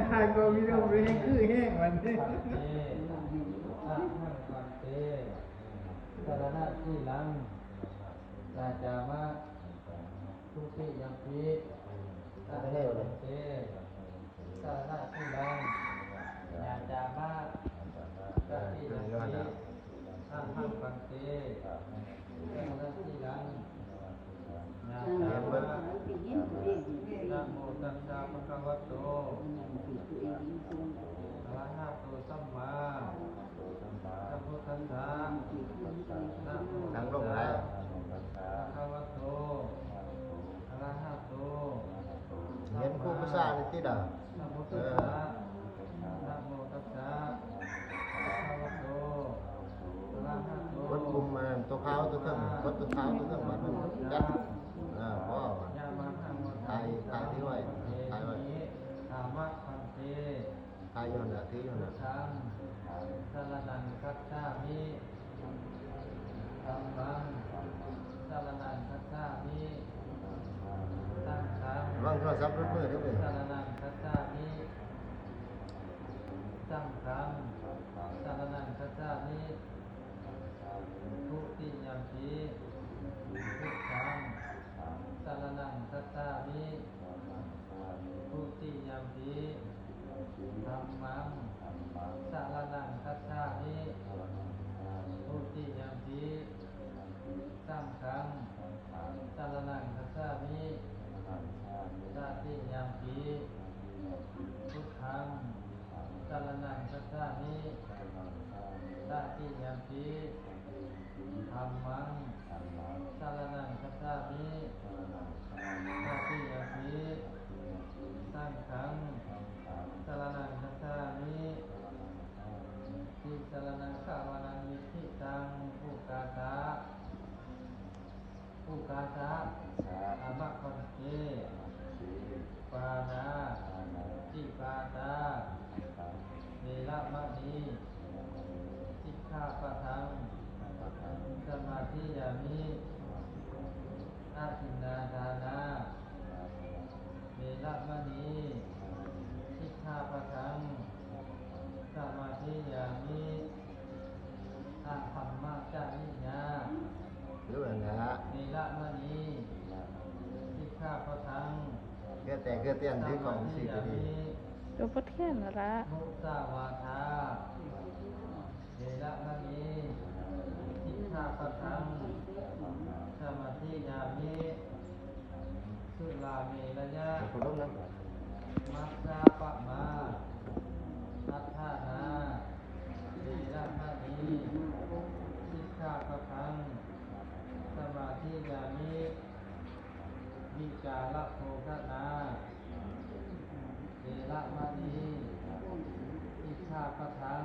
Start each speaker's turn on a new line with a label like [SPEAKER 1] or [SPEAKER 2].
[SPEAKER 1] ทางก็มีเรื่องแห้งคือแห้งวันนี้
[SPEAKER 2] สารณะที่ลังราจามะทุติยัมปิสารณะสารณะที่ลังญาจามะสติยัมปิสัมหังปันเตสารณะที่ลังญาจามะนะโมตัสสะภะคะวะโตอะระหะโตสัมมาสัมพุทธัสสะนะโมตัสสะภะคะวะโตอะระหะโต
[SPEAKER 3] เห็นผู้ภาษาในที่ด่า
[SPEAKER 2] สัมพุทธัสสะนะโมตัสสะภะคะวะโตอะระหะโต
[SPEAKER 3] วัดกลุ่มมันตัวขาวตัวเข้มวัดตัวขาวตัวเข้มมันจัดเพราะทายที่ไว้ทายไว้
[SPEAKER 2] ธรรมะพันเต
[SPEAKER 3] ทายย้อนละที่ย้อนละ
[SPEAKER 2] สังสารนังคัจฉามิธัมมังสารนังคัจฉามิสังฆัง
[SPEAKER 3] ว่างโทรศัพท์รถมือได้ไหม
[SPEAKER 2] สารนังคัจฉามิสังฆังสารนังคัจฉามิทุติยัมปิพุทธังสารนังคัจฉามิทุติยัมปิธัมมังสารนังคัจฉามิทุติยัมปิสังฆังสารนังคัจฉามิตติยัมปิพุทธังสารนังคัจฉามิตติยัมปิธัมมังสารนังคัจฉามิตติยัมปิสังฆังสารนังคัจฉามิติสรณังขาวานังนิธิตังอุกาสะอามะคันเตปานาติปาตาเวรมณีสิกขาปะทังสมาธิยามิอาทินนาทานาเวรมณีสิกขาปะทังสมาธิยามิอาธัมมะจามิญา
[SPEAKER 3] หรือว่านะฮะ
[SPEAKER 2] เวรมณีสิกขาปะทัง
[SPEAKER 3] เพื่อแต่เพื่อเตี้ยนที่ของสี่ก็ดี
[SPEAKER 1] ตัวพุทธเทียนละ
[SPEAKER 2] มุสาวาทาเวรมณีสิกขาปะทังสมาธิยามิสุราเมรยะ
[SPEAKER 3] คุณลุงนะ
[SPEAKER 2] มัสสาปะมาอัฏฐานาเวรมณีสิกขาปะทังสมาธิยามิวิจาระโภคนาเวรมณีสิกขาปะทัง